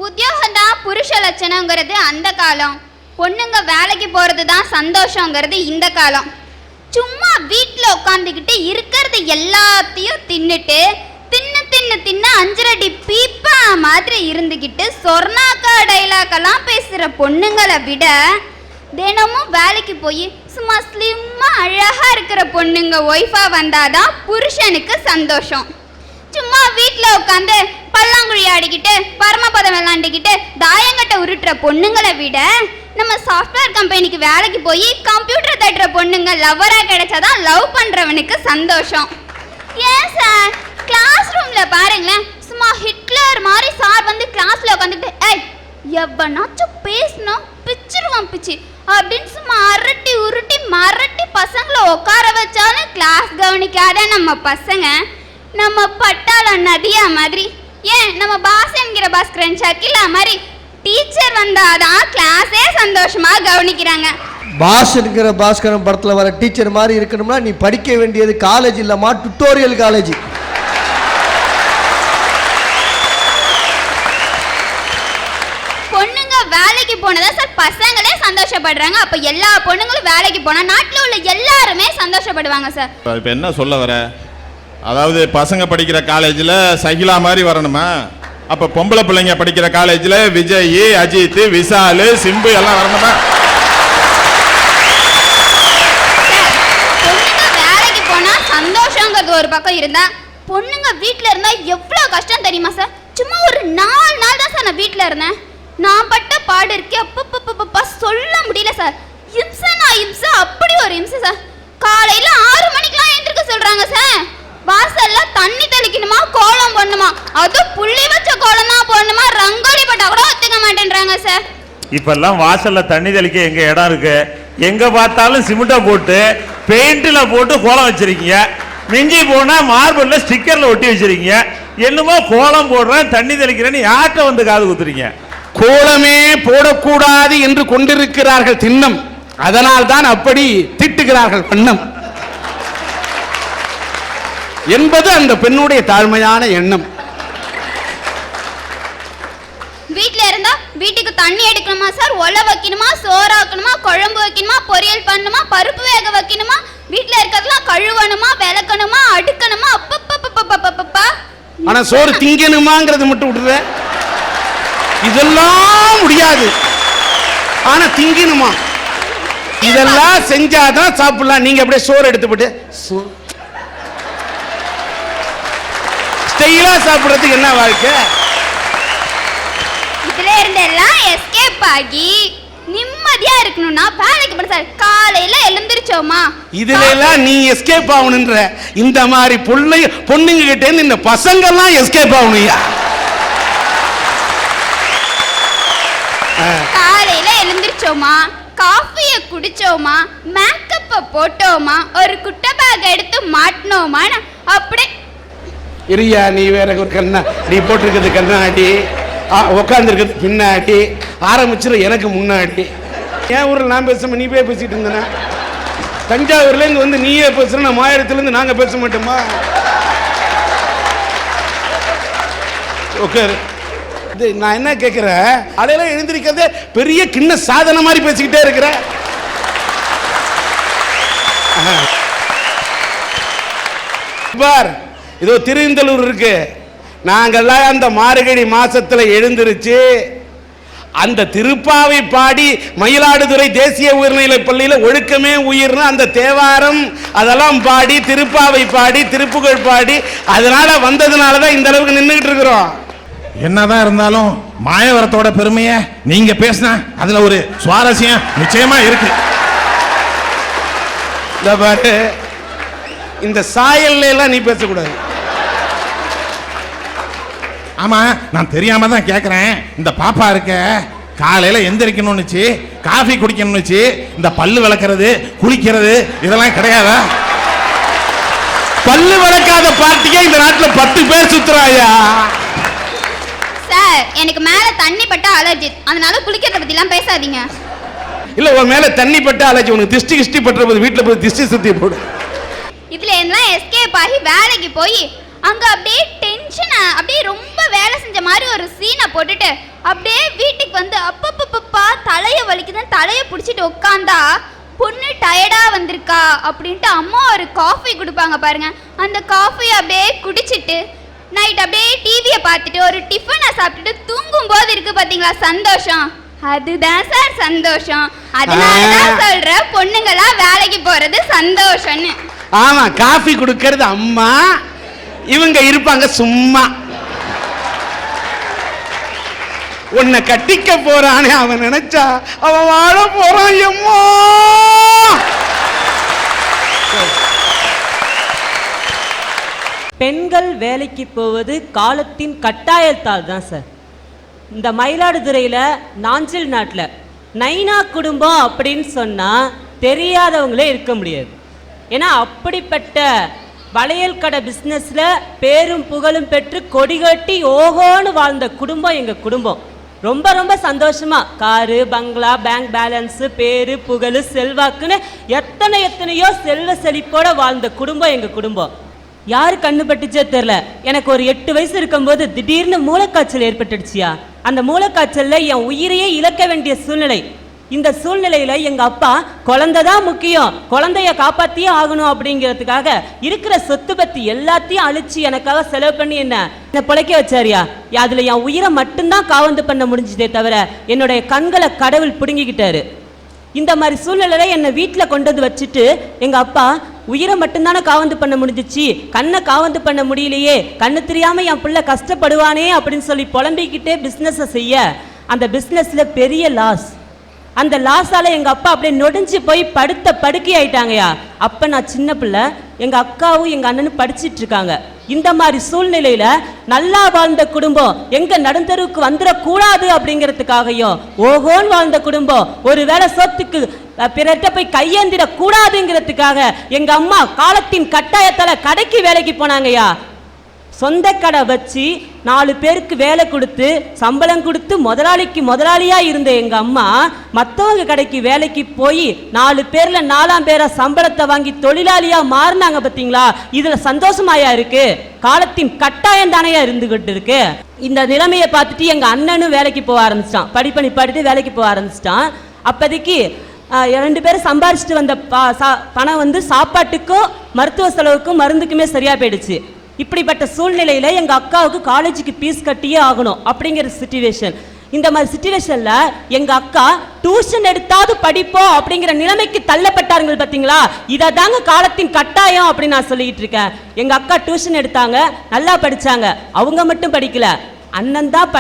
உத்தியோகம் தான் புருஷ லட்சணங்கிறது அந்த காலம், பொண்ணுங்க வேலைக்கு போகிறது தான் சந்தோஷங்கிறது இந்த காலம். சும்மா வீட்டில் உட்காந்துக்கிட்டு இருக்கிறது எல்லாத்தையும் தின்னுட்டு தின்னு தின்னு தின்னு 5 அடி பீப்பா மாதிரி இருந்துக்கிட்டு சொர்ணாக்கா டைலாக்கெல்லாம் பேசுகிற பொண்ணுங்களை விட தினமும் வேலைக்கு போய் சும்மா ஸ்லிம்மாக அழகாக இருக்கிற பொண்ணுங்க ஒய்ஃபாக வந்தாதான் புருஷனுக்கு சந்தோஷம். சும்மா வீட்டில் உட்காந்து பல்லாங்குழி ஆடிக்கிட்டு பரமபதம் விளாண்டுக்கிட்டு தாயங்கட்டை உருட்டுற பொண்ணுங்களை விட நம்ம சாஃப்ட்வேர் கம்பெனிக்கு வேலைக்கு போய் கம்ப்யூட்டர் தட்டுற பொண்ணுங்க லவ்வராக கிடைச்சாதான் லவ் பண்ணுறவனுக்கு சந்தோஷம். ஏன் சார், கிளாஸ் ரூமில் பாருங்களேன், சும்மா ஹிட்லர் மாதிரி சார் வந்து கிளாஸில் உட்காந்துட்டு ஏய் எவ்வளோனாச்சும் பேசணும் பிச்சிருவான் பிச்சு அப்படின்னு சும்மா அரட்டி உருட்டி மரட்டி பசங்களை உட்கார வச்சாலும் கிளாஸ் கவனிக்காத நம்ம பசங்க நம்ம பட்டாளம் நதியா மாதிரி, ஏன் நம்ம பாஸ் என்கிற பாஸ்கரன் ஷக்கிலா மாதிரி டீச்சர் வந்தாதான் கிளாஸே சந்தோஷமா கவனிக்கிறாங்க. பாஸ் என்கிற பாஸ்கரன் படத்தில் வர டீச்சர் மாதிரி இருக்கணும்னா நீ படிக்க வேண்டியது காலேஜ் இல்லைம்மா, டுட்டோரியல் காலேஜ். பொண்ணுங்க வேலைக்கு போனதா சார் பசங்களே சந்தோஷப்படுறாங்க. அப்ப எல்லா பொண்ணுங்களும் வேலைக்கு போனா நாட்டில் உள்ள எல்லாருமே சந்தோஷப்படுவாங்க சார். இப்போ என்ன சொல்ல வர, அதாவது பசங்க படிக்கிற காலேஜில் சகிலா மாதிரி வரணுமா? அப்போ பொம்பளை பிள்ளைங்க படிக்கிற காலேஜில் விஜய், அஜித், விஷால், சிம்பு எல்லாம் வரணுமா? பொண்ணுங்க வேலைக்கு போனா சந்தோஷங்கிறது ஒரு பக்கம் இருந்தா, பொண்ணுங்க வீட்டில் இருந்தா எவ்வளோ கஷ்டம் தெரியுமா சார்? சும்மா ஒரு 4 நாள் தான் சார் நான் வீட்டில் இருந்தேன். நான் பட்ட பாடு இருக்கே அப்பப்பப்பப்பா சொல்ல முடியல சார். இம்சனா இம்சா, அப்படி ஒரு இம்சை சார். காலையில் 6 மணிக்கெல்லாம் எழுந்திருக்க சொல்றாங்க சார். வாசல்ல தண்ணி தெளிக்கணுமா, கோலம் போடணுமா, அதுவும் புள்ளி வச்ச கோலம் தான் போடணுமா, ரங்கோலி போட்டா கூட ஒத்துக்க மாட்டேன்றாங்க சார். இப்பெல்லாம் வாசல்ல தண்ணி தெளிக்க எங்க இடம் இருக்கு? எங்க பார்த்தாலும் சிமெண்ட்டை போட்டு பெயிண்ட்ல போட்டு கோலம் வச்சிருக்கீங்க. மிஞ்சி போனா மார்பிள்ல ஸ்டிக்கர்ல ஒட்டி வச்சிருக்கீங்க. என்னமோ கோலம் போடுறேன் தண்ணி தெளிக்கிறேன்னு யார்கிட்ட வந்து காது குத்துறீங்க? கோலமே போடக்கூடாது என்று கொண்டிருக்கிறார்கள் திண்ணம், அதனால் தான் அப்படி திட்டுகிறார்கள் வண்ணம் என்பது அந்த பெண்ணுடைய தாழ்மையான எண்ணம். வீட்ல இருந்தா வீட்டுக்கு தண்ணி எடுக்கணுமா சார், ஒலை வைக்கணுமா, சோறாக்கணுமா, குழம்பு வைக்கணுமா, பொரியல் பண்ணணுமா, பருப்பு வேக வைக்கணுமா, வீட்ல இருக்கிறதெல்லாம் கழுவணுமா, விளக்கணுமா, அடுக்கணுமா, அப்பப்பப்பப்பப்பப்பா. ஆனா சோறு திங்கணுமாங்கிறது மட்டும் விட்டுற, இதெல்லாம் முடியாது. ஆனா திங்கணுமா, இதெல்லாம் செஞ்சாதான் சாப்பிடலாம். நீங்க அப்படியே சோறு எடுத்து போட்டு ஸ்டைலா சாப்பிடுறதுக்கு என்ன வாழ்க்கை? இதுல இருந்து எல்லாம் எஸ்கேப் ஆகி நிம்மதியா இருக்கணும்னா வேலைக்கு போற சார். காலையில எழுந்திருச்சோமா, இதுல எல்லாம் நீ எஸ்கேப் ஆகணுன்ற இந்த மாதிரி பொண்ணுங்க கிட்ட இருந்து இந்த பசங்க எல்லாம் எஸ்கேப் ஆகணும்யா. காலையில எழுந்திருச்சோமா, காஃபிய குடிச்சோமா, மேக்கப்ப போட்டோமா, ஒரு குட்டை பேக் எடுத்து மாட்டினோமா, அப்படியே இரியா. நீ வேற ஒரு கண்ணா, நீ போட்டிருக்கிறது கண்ணாடி, உட்காந்துருக்கிறது பின்னாடி, ஆரம்பிச்சிரு எனக்கு முன்னாடி. என் ஊரில் நான் பேசாம நீ போய் பேசிட்டு இருந்தேன்னா, தஞ்சாவூர்லேருந்து வந்து நீயே பேசுற, நான் மாயிரத்துலேருந்து நாங்கள் பேச மாட்டோமா? ஓகே, இது நான் என்ன கேட்குறேன், அலையில எழுந்திருக்கிறதே பெரிய கிண்ண சாதனை மாதிரி பேசிக்கிட்டே இருக்கிற. பார், இதோ திருந்தலூர் இருக்கு, நாங்கெல்லாம் அந்த மார்கழி மாசத்துல எழுந்திருச்சு அந்த திருப்பாவை பாடி மயிலாடுதுறை தேசிய உயர்நிலை பள்ளியில ஒழுக்கமே உயிர்னு அந்த தேவாரம் அதெல்லாம் பாடி திருப்பாவை பாடி திருப்புகழ் பாடி அதனால வந்ததுனாலதான் இந்த அளவுக்கு நின்றுகிட்டு இருக்கிறோம். என்னதான் இருந்தாலும் மாயவரத்தோட பெருமைய நீங்க பேசினா அதுல ஒரு சுவாரஸ்யம் நிச்சயமா இருக்கு. இந்த சாயல்ல எல்லாம் நீ பேசக்கூடாது. ஆமா, நான் தெரியாம தான் கேட்கிறேன். இந்த பாப்பா இருக்க காலையில எந்திரிக்கணும்னுச்சு, காஃபி குடிக்கணும்னுச்சு, இந்த பல்லு விளக்குறது குளிக்கிறது இதெல்லாம் கிடையாதா? பல்லு விளக்காத பார்ட்டிக்கே இந்த நாட்டுல 10 பேர் சுத்துறாயா? சார், எனக்கு மேல தண்ணி பட்டா அலர்ஜி, அதனால குளிக்கிறத பத்தி எல்லாம் பேசாதீங்க. இல்ல, உன் மேல தண்ணி பட்டா அலர்ஜி, உனக்கு திஷ்டி கிஷ்டி பட்டுற போது வீட்டுல போய் திஷ்டி சுத்தி போடு. இதுல எல்லாம் எஸ்கேப் ஆகி வேலைக்கு போய் அங்க அப்படியே டென்ஷன் புருஷனை அப்படியே ரொம்ப வேலை செஞ்ச மாதிரி ஒரு சீனை போட்டுட்டு அப்படியே வீட்டுக்கு வந்து அப்பப்பப்பா தலையை வலிக்குதுன்னு தலையை பிடிச்சிட்டு உட்காந்தா பொண்ணு டயர்டா வந்திருக்கா அப்படின்ட்டு அம்மா ஒரு காஃபி கொடுப்பாங்க பாருங்க. அந்த காஃபியை அப்படியே குடிச்சிட்டு நைட் அப்படியே டிவியை பார்த்துட்டு ஒரு டிஃபனை சாப்பிட்டுட்டு தூங்கும் போது இருக்கு பாத்தீங்களா சந்தோஷம், அதுதான் சார் சந்தோஷம். அதனாலதான் சொல்ற பொண்ணுங்களா வேலைக்கு போறது சந்தோஷம்னு. ஆமா, காஃபி கொடுக்கறது அம்மா, இவங்க இருப்பாங்க சும்மா. உன்னை கட்டிக்க போறானே அவன் நினைச்சா அவன் வாழ போறான். எம்மா பெண்கள் வேலைக்கு போவது காலத்தின் கட்டாயத்தால் தான் சார். இந்த மயிலாடுதுறையில் நாஞ்சில் நாட்டில் நைனா குடும்பம் அப்படின்னு சொன்னால் தெரியாதவங்களே இருக்க முடியாது. ஏன்னா அப்படிப்பட்ட வளையல் கடை பிஸ்னஸில் பேரும் புகழும் பெற்று கொடிகட்டி ஓஹோன்னு வாழ்ந்த குடும்பம் எங்கள் குடும்பம். ரொம்ப ரொம்ப சந்தோஷமாக காரு, பங்களா, பேங்க் பேலன்ஸு, பேரு, புகழ், செல்வாக்குன்னு எத்தனையோ செல்வ செழிப்போடு வாழ்ந்த குடும்பம் எங்கள் குடும்பம். யாரு கண்ணு பட்டுச்சே தெரில. எனக்கு ஒரு 8 வயசு இருக்கும்போது திடீர்னு மூளைக்காய்ச்சல் ஏற்பட்டுடுச்சியா. அந்த மூளைக்காய்ச்சலில் என் உயிரையே இழக்க வேண்டிய சூழ்நிலை. இந்த சூழ்நிலையில் எங்கள் அப்பா குழந்தை தான் முக்கியம், குழந்தைய காப்பாற்றியே ஆகணும் அப்படிங்கிறதுக்காக இருக்கிற சொத்து பற்றி எல்லாத்தையும் அழிச்சு எனக்காக செலவு பண்ணி என்னை பிழைக்க வச்சாரியா. அதில் என் உயிரை மட்டும்தான் காவந்து பண்ண முடிஞ்சதே தவிர என்னுடைய கண்களை கடவுள் பிடுங்கிக்கிட்டாரு. இந்த மாதிரி சூழ்நிலையில என்னை வீட்டில் கொண்டு வந்து வச்சுட்டு எங்கள் அப்பா உயிரை மட்டும்தானே காவந்து பண்ண முடிஞ்சிச்சு, கண்ணை காவந்து பண்ண முடியலையே, கண்ணு தெரியாமல் என் பிள்ளை கஷ்டப்படுவானே அப்படின்னு சொல்லி புலம்பிக்கிட்டே பிஸ்னஸை செய்ய அந்த பிஸ்னஸில் பெரிய லாஸ். அந்த லாஸால் எங்கள் அப்பா அப்படியே நொடிஞ்சு போய் படுத்த படுக்கை ஆயிட்டாங்கயா. அப்போ நான் சின்ன பிள்ளை, எங்கள் அக்காவும் எங்கள் அண்ணனும் படிச்சுட்டு இருக்காங்க. இந்த மாதிரி சூழ்நிலையில் நல்லா வாழ்ந்த குடும்பம் எங்கள் நடுந்தருவுக்கு வந்துடக்கூடாது அப்படிங்கிறதுக்காகையும் ஓஹோன்னு வாழ்ந்த குடும்பம் ஒரு வேளை சொத்துக்கு பிறட்ட போய் கையேந்திடக்கூடாதுங்கிறதுக்காக எங்கள் அம்மா காலத்தின் கட்டாயத்தால் கடைக்கு வேலைக்கு போனாங்கய்யா. சொந்த கடை வச்சு 4 பேருக்கு வேலை கொடுத்து சம்பளம் கொடுத்து முதலாளிக்கு முதலாளியாக இருந்த எங்கள் அம்மா மற்றவங்க கடைக்கு வேலைக்கு போய் 4 பேரில் 4ஆம் பேரை சம்பளத்தை வாங்கி தொழிலாளியாக மாறினாங்க. பார்த்தீங்களா, இதில் சந்தோஷமாயா இருக்கு? காலத்தின் கட்டாயம் தானையா இருந்துகிட்டு இருக்கு. இந்த நிலைமையை பார்த்துட்டு எங்கள் அண்ணனும் வேலைக்கு போக ஆரம்பிச்சிட்டான். படிப்பணி படிட்டு வேலைக்கு போக ஆரம்பிச்சிட்டான். அப்போதைக்கு 2 பேரும் சம்பாரிச்சிட்டு வந்த பணம் வந்து சாப்பாட்டுக்கும் மருத்துவ செலவுக்கும் மருந்துக்குமே சரியாக போயிடுச்சு. இப்படிப்பட்ட சூழ்நிலையில் எங்கள் அக்காவுக்கு காலேஜுக்கு ஃபீஸ் கட்டியே ஆகணும் அப்படிங்கிற சிச்சுவேஷன். இந்த மாதிரி சிச்சுவேஷனில் எங்கள் அக்கா டியூஷன் எடுத்தாவது படிப்போம் அப்படிங்கிற நிலைமைக்கு தள்ளப்பட்டார்கள். பார்த்தீங்களா, இதை தாங்க காலத்தின் கட்டாயம் அப்படின்னு நான் சொல்லிக்கிட்டு இருக்கேன். எங்கள் அக்கா டியூஷன் எடுத்தாங்க, நல்லா படித்தாங்க. அவங்க மட்டும் படிக்கல, அண்ணன் தான்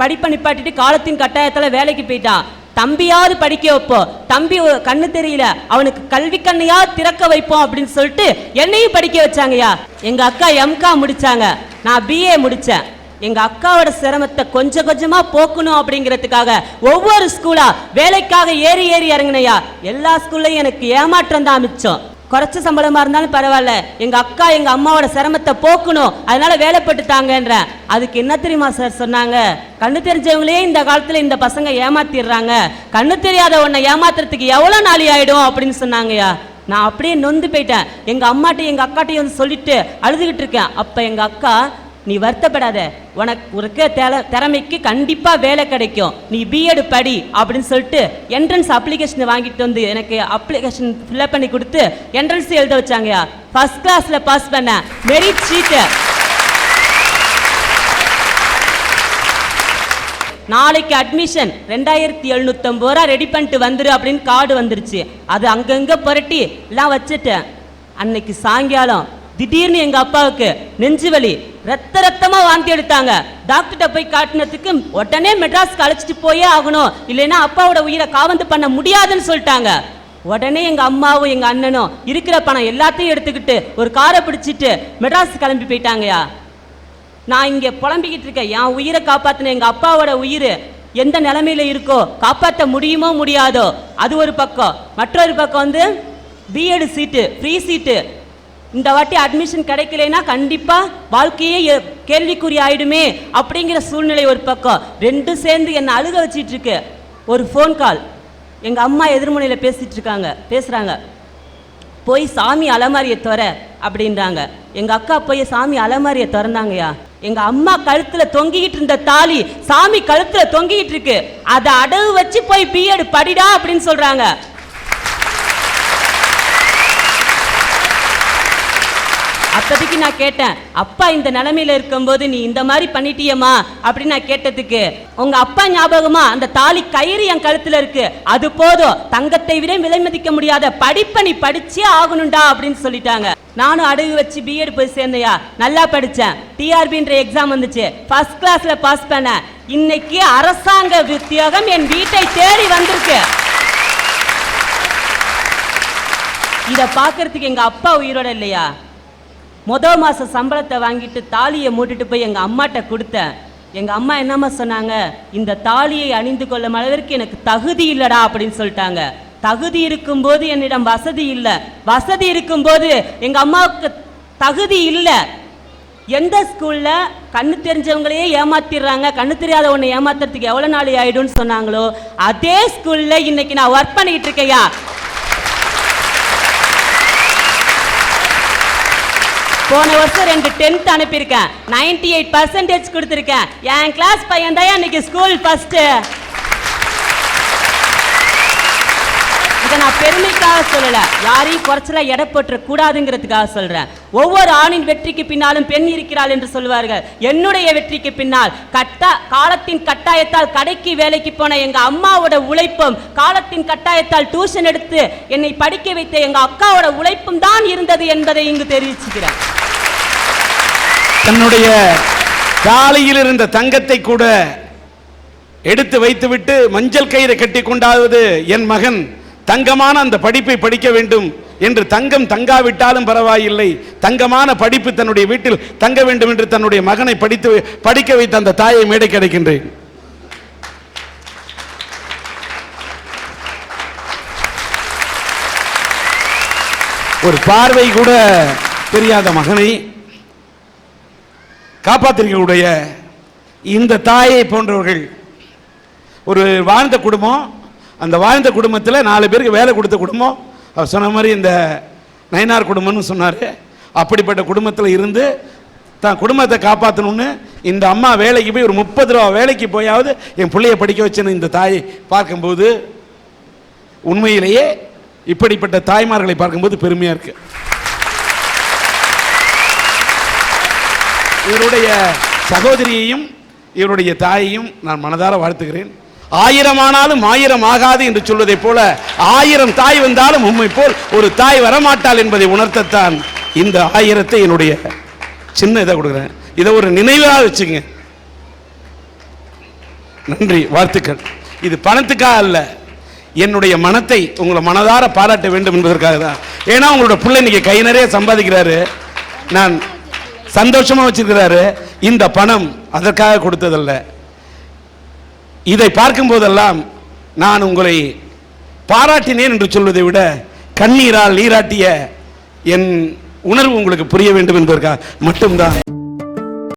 படிப்பை நிப்பாட்டிட்டு காலத்தின் கட்டாயத்தில் வேலைக்கு போயிட்டான். தம்பியாவது படிக்க வைப்போம், தம்பி கண்ணு தெரியல அவனுக்கு கல்வி கண்ணையாவது திறக்க வைப்போம் அப்படின்னு சொல்லிட்டு என்னையும் படிக்க வச்சாங்கய்யா. எங்க அக்கா MCA முடிச்சாங்க, நான் BA முடிச்சேன். எங்க அக்காவோட சிரமத்தை கொஞ்சம் கொஞ்சமா போக்கணும் அப்படிங்கிறதுக்காக ஒவ்வொரு ஸ்கூலா வேலைக்காக ஏறி இறங்கினையா. எல்லா ஸ்கூல்லையும் எனக்கு ஏமாற்றம் தான் மிச்சம். குறைச்ச சம்பளமா இருந்தாலும் பரவாயில்ல, எங்க அக்கா எங்க அம்மாவோட சிரமத்தை போக்கணும், அதனால வேலைப்பட்டுட்டாங்கன்ற. அதுக்கு என்ன தெரியுமா சார் சொன்னாங்க? கண்ணு தெரிஞ்சவங்களே இந்த காலத்துல இந்த பசங்க ஏமாத்திடுறாங்க, கண்ணு தெரியாத உன்னை ஏமாத்துறதுக்கு எவ்வளவு நாளி ஆயிடும் அப்படின்னு சொன்னாங்கய்யா. நான் அப்படியே நொந்து போயிட்டேன். எங்க அம்மாட்டையும் எங்க அக்காட்டையும் வந்து சொல்லிட்டு அழுதுகிட்டு இருக்கேன். அப்ப எங்க அக்கா, நீ வருத்தப்படாத, உனக்கு திறமைக்கு கண்டிப்பா வேலை கிடைக்கும், நீ B.Ed படி அப்படின்னு சொல்லிட்டு என்ட்ரன்ஸ் அப்ளிகேஷன் வாங்கிட்டு வந்து எனக்கு அப்ளிகேஷன் ஃபில்அப் பண்ணி கொடுத்து என்ட்ரன்ஸ் எழுத வச்சாங்கயா. ஃபர்ஸ்ட் கிளாஸ்ல பாஸ் பண்ண, மெரிட் ஷீட். நாளைக்கு அட்மிஷன் 2750 ரூபா ரெடி பண்ணிட்டு வந்துரு அப்படின்னு கார்டு வந்துருச்சு. அது அங்கங்க புரட்டி எல்லாம் வச்சுட்டேன். அன்னைக்கு சாயங்காலம் திடீர்னு எங்க அப்பாவுக்கு நெஞ்சு வலி, ரத்தமா வாந்தி எடுத்தாங்க. டாக்டர்கிட்ட போய் காட்டினதுக்கு உடனே மெட்ராஸ்க்கு அழைச்சிட்டு போயே ஆகணும், இல்லைன்னா அப்பாவோட உயிரை காவந்து பண்ண முடியாதுன்னு சொல்லிட்டாங்க. உடனே எங்க அம்மாவும் எங்க அண்ணனும் இருக்கிற பணம் எல்லாத்தையும் எடுத்துக்கிட்டு ஒரு காரை பிடிச்சிட்டு மெட்ராஸ் கிளம்பி போயிட்டாங்கயா. நான் இங்க புலம்பிக்கிட்டு இருக்கேன், என் உயிரை காப்பாத்தின எங்க அப்பாவோட உயிர் எந்த நிலைமையில இருக்கோ, காப்பாற்ற முடியுமோ முடியாதோ அது ஒரு பக்கம். மற்றொரு பக்கம் வந்து B.Ed சீட்டு, ஃப்ரீ சீட்டு. இந்த வாட்டி அட்மிஷன் கிடைக்கலைன்னா கண்டிப்பா வாழ்க்கையே கேள்விக்குறி ஆயிடுமே அப்படிங்கிற சூழ்நிலை ஒரு பக்கம். ரெண்டும் சேர்ந்து என்னை அழுக வச்சிட்டு இருக்கு. ஒரு ஃபோன் கால், எங்க அம்மா எதிர்முனையில் பேசுறாங்க. போய் சாமி அலமாரியை துற அப்படின்றாங்க. எங்க அக்கா போய் சாமி அலமாரியை திறந்தாங்கய்யா. எங்க அம்மா கழுத்துல தொங்கிக்கிட்டு இருந்த தாலி சாமி கழுத்துல தொங்கிக்கிட்டு இருக்கு, அதை அடகு வச்சு போய் பிஎட் படிடா அப்படின்னு சொல்றாங்க. அப்போதைக்கு நான் கேட்டேன், அப்பா இந்த நிலைமையில இருக்கும்போது நீ இந்த மாதிரி பண்ணிட்டியம்மா அப்படின்னு நான் கேட்டதுக்கு, உங்க அப்பா ஞாபகமா அந்த தாலி கயிறு என் கழுத்துல இருக்கு, அது போதும், தங்கத்தை விட விலை மதிக்க முடியாத படிப்பை நீ படிச்சே ஆகணும்டா அப்படின்னு சொல்லிட்டாங்க. நானும் அடகு வச்சு பிஎட் போய் சேர்ந்தையா, நல்லா படித்தேன், டிஆர்பின்ற எக்ஸாம் வந்துச்சு, ஃபர்ஸ்ட் கிளாஸ்ல பாஸ் பண்ணேன். இன்னைக்கு அரசாங்க உத்தியோகம் என் வீட்டை தேடி வந்திருக்கு. இதை பார்க்கறதுக்கு எங்க அப்பா உயிரோட இல்லையா? முதல் மாச சம்பளத்தை வாங்கிட்டு தாலியை மூட்டுட்டு போய் எங்க அம்மாட்ட கொடுத்தேன். எங்க அம்மா என்னம்மா சொன்னாங்க, இந்த தாலியை அணிந்து கொள்ளும் அளவிற்கு எனக்கு தகுதி இல்லடா அப்படின்னு சொல்லிட்டாங்க. தகுதி இருக்கும்போது என்னிடம் வசதி இல்லை, வசதி இருக்கும்போது எங்க அம்மாவுக்கு தகுதி இல்லை. எந்த ஸ்கூல்ல கண்ணு தெரிஞ்சவங்களையே ஏமாத்திடுறாங்க, கண்ணு தெரியாத ஒன்று ஏமாத்துறதுக்கு எவ்வளோ நாள் ஆயிடும்னு சொன்னாங்களோ, அதே ஸ்கூல்ல இன்னைக்கு நான் ஒர்க் பண்ணிக்கிட்டு இருக்கேயா. போன வருஷம் 2 10th அனுப்பியிருக்கேன், 98% கொடுத்துருக்கேன். என் கிளாஸ் பையன் தான் இன்னைக்கு ஸ்கூல் ஃபர்ஸ்ட். இதை நான் பெருமைக்காக சொல்லல, யாரையும் குறைச்சல எடை போட்டுற கூடாதுங்கிறதுக்காக சொல்றேன். ஒவ்வொரு ஆணின் வெற்றிக்கு பின்னாலும் பெண் இருக்கிறாள் என்று சொல்வார்கள். என்னுடைய வெற்றிக்கு பின்னால் காலத்தின் கட்டாயத்தால் கடைக்கு வேலைக்கு போன எங்க அம்மாவோட உழைப்பும், காலத்தின் கட்டாயத்தால் டியூஷன் எடுத்து என்னை படிக்க வைத்த எங்க அக்காவோட உழைப்பும் தான் இருந்தது என்பதை இங்கு தெரிவிச்சுக்கிறேன். தன்னுடைய தாலியில் இருந்த தங்கத்தை கூட எடுத்து வைத்துவிட்டு மஞ்சள் கயிறை கட்டி கொண்டாவது என் மகன் தங்கமான அந்த படிப்பை படிக்க வேண்டும் என்று, தங்கம் தங்காவிட்டாலும் பரவாயில்லை, தங்கமான படிப்பு தன்னுடைய வீட்டில் தங்க வேண்டும் என்று தன்னுடைய மகனை படிக்க வைத்த அந்த தாயை மேடை கிடைக்கின்றேன். ஒரு பார்வை கூட தெரியாத மகனை காப்பாற்றிருக்கக்கூடிய இந்த தாயை போன்றவர்கள், ஒரு வாழ்ந்த குடும்பம், அந்த வாழ்ந்த குடும்பத்தில் 4 பேருக்கு வேலை கொடுத்த குடும்பம். அவர் சொன்ன மாதிரி இந்த நயினார் குடும்பம்னு சொன்னார். அப்படிப்பட்ட குடும்பத்தில் இருந்து தான் குடும்பத்தை காப்பாற்றணும்னு இந்த அம்மா வேலைக்கு போய் ஒரு 30 ரூபா வேலைக்கு போயாவது என் பிள்ளைய படிக்க வச்சுன்னு இந்த தாயை பார்க்கும்போது உண்மையிலேயே இப்படிப்பட்ட தாய்மார்களை பார்க்கும்போது பெருமையாக இருக்கு. இவருடைய சகோதரியையும் இவருடைய தாயையும் நான் மனதார வாழ்த்துகிறேன். 1000 ஆனாலும் 1000 ஆகாது என்று சொல்வதை போல 1000 தாய் வந்தாலும் உம்மை போல் ஒரு தாய் வரமாட்டாள் என்பதை உணர்த்தத்தான் இந்த 1000 என்னுடைய சின்ன இதை கொடுக்குறேன். இதை ஒரு நினைவாக வச்சுங்க. நன்றி, வாழ்த்துக்கள். இது பணத்துக்காக அல்ல, என்னுடைய மனத்தை உங்களை மனதார பாராட்ட வேண்டும் என்பதற்காக தான். ஏன்னா உங்களோட பிள்ளை இன்னைக்கு கை நிறைய சம்பாதிக்கிறாரு, நான் சந்தோஷமா வச்சிருக்கிறாரு. இந்த பணம் அதற்காக கொடுத்ததல்ல. இதை பார்க்கும் போதெல்லாம் நான் உங்களை பாராட்டினேன் என்று சொல்வதை விட கண்ணீரால் நீராட்டிய என் உணர்வு உங்களுக்கு புரிய வேண்டும் என்பதற்காக மட்டும்தான்.